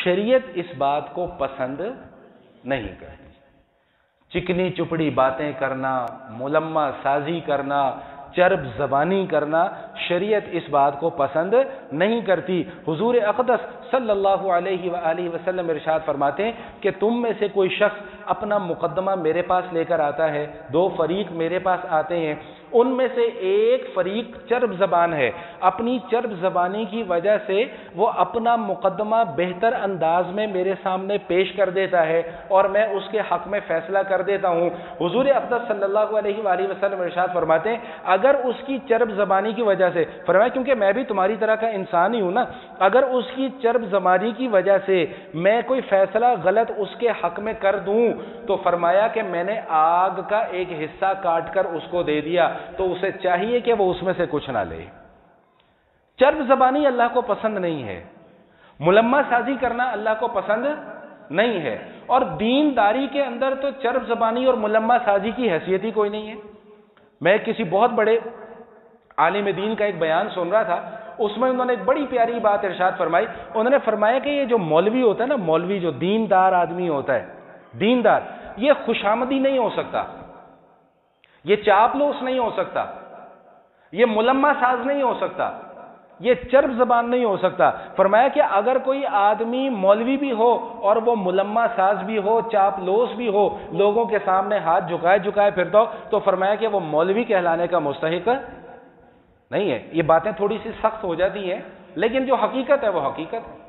شریعت اس بات کو پسند نہیں کرتی۔ چکنی چپڑی باتیں کرنا، ملمہ سازی کرنا، چرب زبانی کرنا، شریعت اس بات کو پسند نہیں کرتی۔ حضور اقدس صلی اللہ علیہ وآلہ وسلم ارشاد فرماتے ہیں کہ تم میں سے کوئی شخص اپنا مقدمہ میرے پاس لے کر آتا ہے، دو فریق میرے پاس آتے ہیں، ان میں سے ایک فریق چرب زبان ہے، اپنی چرب زبانی کی وجہ سے وہ اپنا مقدمہ بہتر انداز میں میرے سامنے پیش کر دیتا ہے اور میں اس کے حق میں فیصلہ کر دیتا ہوں۔ حضور اقدس صلی اللہ علیہ وآلہ وسلم ارشاد فرماتے ہیں اگر اس کی چرب زبانی کی وجہ سے، فرمایا کیونکہ میں بھی تمہاری طرح کا انسان ہی ہوں نا، اگر اس کی چرب زبانی کی وجہ سے میں کوئی فیصلہ غلط اس کے حق میں کر دوں تو فرمایا کہ میں نے آگ کا ایک حصہ کاٹ کر اس کو دے دیا، تو اسے چاہیے کہ وہ اس میں سے کچھ نہ لے۔ چرب زبانی اللہ کو پسند نہیں ہے، ملمہ سازی کرنا اللہ کو پسند نہیں ہے، اور دینداری کے اندر تو چرب زبانی اور ملمہ سازی کی حیثیت ہی کوئی نہیں ہے۔ میں کسی بہت بڑے عالم دین کا ایک بیان سن رہا تھا، اس میں انہوں نے ایک بڑی پیاری بات ارشاد فرمائی۔ انہوں نے فرمایا کہ یہ جو مولوی ہوتا ہے نا، مولوی جو دیندار آدمی ہوتا ہے، دیندار، یہ خوشامدی نہیں ہو سکتا، یہ چاپلوس نہیں ہو سکتا، یہ ملمہ ساز نہیں ہو سکتا، یہ چرب زبان نہیں ہو سکتا۔ فرمایا کہ اگر کوئی آدمی مولوی بھی ہو اور وہ ملمہ ساز بھی ہو، چاپلوس بھی ہو، لوگوں کے سامنے ہاتھ جھکائے پھرتا ہو، تو فرمایا کہ وہ مولوی کہلانے کا مستحق نہیں ہے۔ یہ باتیں تھوڑی سی سخت ہو جاتی ہیں، لیکن جو حقیقت ہے وہ حقیقت ہے۔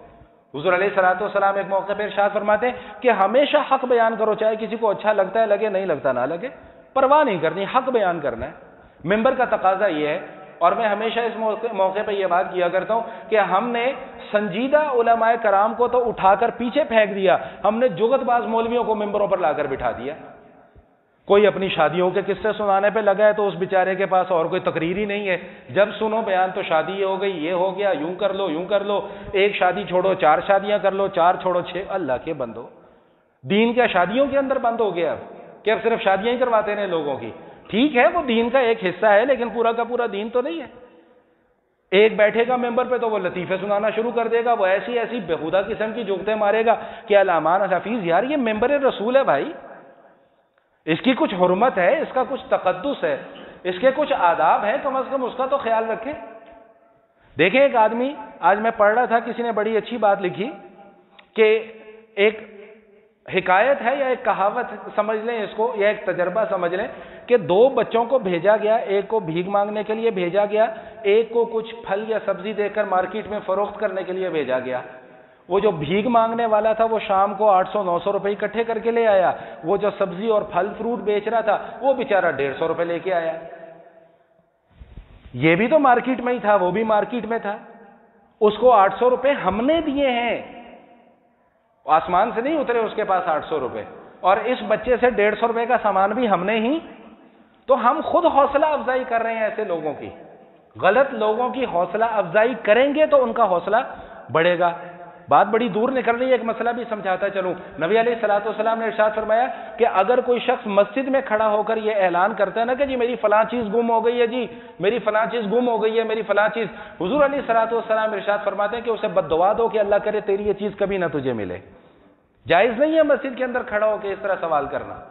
حضور علیہ الصلوۃ والسلام ایک موقع پہ ارشاد فرماتے ہیں کہ ہمیشہ حق بیان کرو، چاہے کسی کو اچھا لگتا ہے لگے، نہیں لگتا نہ لگے، پرواہ نہیں کرنی، حق بیان کرنا ہے۔ منبر کا تقاضا یہ ہے، اور میں ہمیشہ اس موقع پہ یہ بات کیا کرتا ہوں کہ ہم نے سنجیدہ علماء کرام کو تو اٹھا کر پیچھے پھینک دیا، ہم نے جگت باز مولویوں کو ممبروں پر لا کر بٹھا دیا۔ کوئی اپنی شادیوں کے قصے سنانے پہ لگا ہے تو اس بیچارے کے پاس اور کوئی تقریر ہی نہیں ہے، جب سنو بیان تو شادی یہ ہو گئی، یہ ہو گیا، یوں کر لو یوں کر لو، ایک شادی چھوڑو 4 شادیاں کر لو، 4 چھوڑو 6۔ اللہ کے بندو، دین کیا شادیوں کے اندر بند ہو گیا کہ اب صرف شادیاں ہی کرواتے ہیں لوگوں کی؟ ٹھیک ہے وہ دین کا ایک حصہ ہے، لیکن پورا کا پورا دین تو نہیں ہے۔ ایک بیٹھے گا ممبر پہ تو وہ لطیفے سنانا شروع کر دے گا، وہ ایسی بےہودہ قسم کی جگتیں مارے گا کہ علامان حفیظ، یار یہ ممبر رسول ہے بھائی، اس کی کچھ حرمت ہے، اس کا کچھ تقدس ہے، اس کے کچھ آداب ہیں، کم از کم اس کا تو خیال رکھیں۔ دیکھیں ایک آدمی، آج میں پڑھ رہا تھا، کسی نے بڑی اچھی بات لکھی کہ ایک حکایت ہے یا ایک کہاوت سمجھ لیں اس کو، یا ایک تجربہ سمجھ لیں کہ 2 بچوں کو بھیجا گیا، ایک کو بھیک مانگنے کے لیے بھیجا گیا، ایک کو کچھ پھل یا سبزی دے کر مارکیٹ میں فروخت کرنے کے لیے بھیجا گیا۔ وہ جو بھیک مانگنے والا تھا وہ شام کو 800-900 روپے اکٹھے کر کے لے آیا، وہ جو سبزی اور پھل فروٹ بیچ رہا تھا وہ بیچارہ 150 روپے لے کے آیا۔ یہ بھی تو مارکیٹ میں ہی تھا، وہ بھی مارکیٹ میں تھا، اس کو 800 روپے ہم نے دیے ہیں، آسمان سے نہیں اترے اس کے پاس 800 روپے، اور اس بچے سے 150 روپے کا سامان بھی ہم نے ہی، تو ہم خود حوصلہ افزائی کر رہے ہیں ایسے لوگوں کی۔ غلط لوگوں کی حوصلہ افزائی کریں گے تو ان کا حوصلہ بڑھے گا۔ بات بڑی دور نکل رہی ہے، ایک مسئلہ بھی سمجھاتا چلوں۔ نبی علیہ الصلوۃ والسلام نے ارشاد فرمایا کہ اگر کوئی شخص مسجد میں کھڑا ہو کر یہ اعلان کرتا ہے نا کہ جی میری فلاں چیز گم ہو گئی ہے، جی میری فلاں چیز گم ہو گئی ہے، میری فلاں چیز، حضور علیہ الصلوۃ والسلام ارشاد فرماتے ہیں کہ اسے بد دعا دو کہ اللہ کرے تیری یہ چیز کبھی نہ تجھے ملے۔ جائز نہیں ہے مسجد کے اندر کھڑا ہو کے اس طرح سوال کرنا۔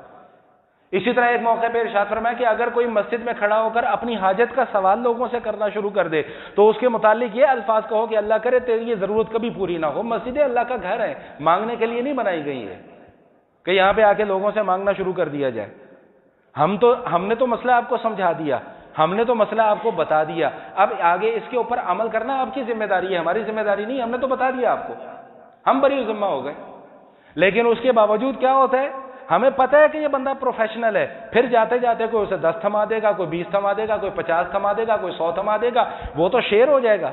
اسی طرح ایک موقع پہ ارشاد فرمایا کہ اگر کوئی مسجد میں کھڑا ہو کر اپنی حاجت کا سوال لوگوں سے کرنا شروع کر دے تو اس کے متعلق یہ الفاظ کہو کہ اللہ کرے تیری یہ ضرورت کبھی پوری نہ ہو۔ مسجد اللہ کا گھر ہے، مانگنے کے لیے نہیں بنائی گئی ہے کہ یہاں پہ آ کے لوگوں سے مانگنا شروع کر دیا جائے۔ ہم نے تو مسئلہ آپ کو سمجھا دیا، ہم نے تو مسئلہ آپ کو بتا دیا، اب آگے اس کے اوپر عمل کرنا آپ کی ذمہ داری ہے، ہماری ذمہ داری نہیں۔ ہم نے تو بتا دیا آپ کو، ہم بری ذمہ ہو گئے، لیکن اس کے باوجود کیا ہوتا ہے، ہمیں پتہ ہے کہ یہ بندہ پروفیشنل ہے، پھر جاتے جاتے کوئی اسے 10 تھما دے گا، کوئی 20 تھما دے گا، کوئی 50 تھما دے گا، کوئی 100 تھما دے گا، وہ تو شیر ہو جائے گا۔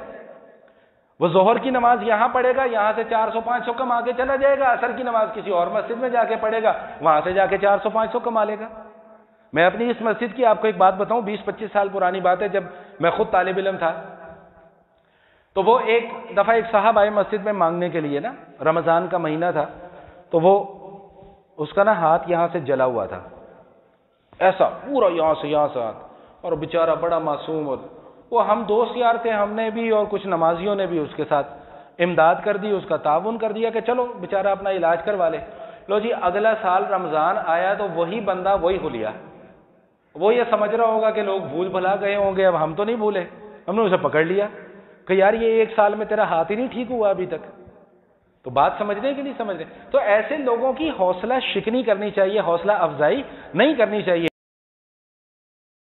وہ ظہر کی نماز یہاں پڑھے گا، یہاں سے 400-500 کما کے چلا جائے گا، عصر کی نماز کسی اور مسجد میں جا کے پڑھے گا، وہاں سے جا کے 400-500 کما لے گا۔ میں اپنی اس مسجد کی آپ کو ایک بات بتاؤں، 20-25 سال پرانی بات ہے، جب میں خود طالب علم تھا تو وہ ایک دفعہ ایک صاحب آئے مسجد میں مانگنے کے لیے نا، رمضان کا مہینہ تھا، تو وہ اس کا نا ہاتھ یہاں سے جلا ہوا تھا، ایسا پورا یہاں سے ہاتھ، اور بیچارہ بڑا معصوم، اور وہ ہم دوست یار تھے، ہم نے بھی اور کچھ نمازیوں نے بھی اس کے ساتھ امداد کر دی, اس کا تعاون کر دیا کہ چلو بیچارہ اپنا علاج کروا لے. لو جی اگلا سال رمضان آیا تو وہی بندہ وہی حلیہ, وہ یہ سمجھ رہا ہوگا کہ لوگ بھول بھلا گئے ہوں گے, اب ہم تو نہیں بھولے, ہم نے اسے پکڑ لیا کہ یار یہ ایک سال میں تیرا ہاتھ ہی نہیں ٹھیک ہوا ابھی تک. تو بات سمجھ رہے ہیں کہ نہیں سمجھ رہے؟ تو ایسے لوگوں کی حوصلہ شکنی کرنی چاہیے, حوصلہ افزائی نہیں کرنی چاہیے.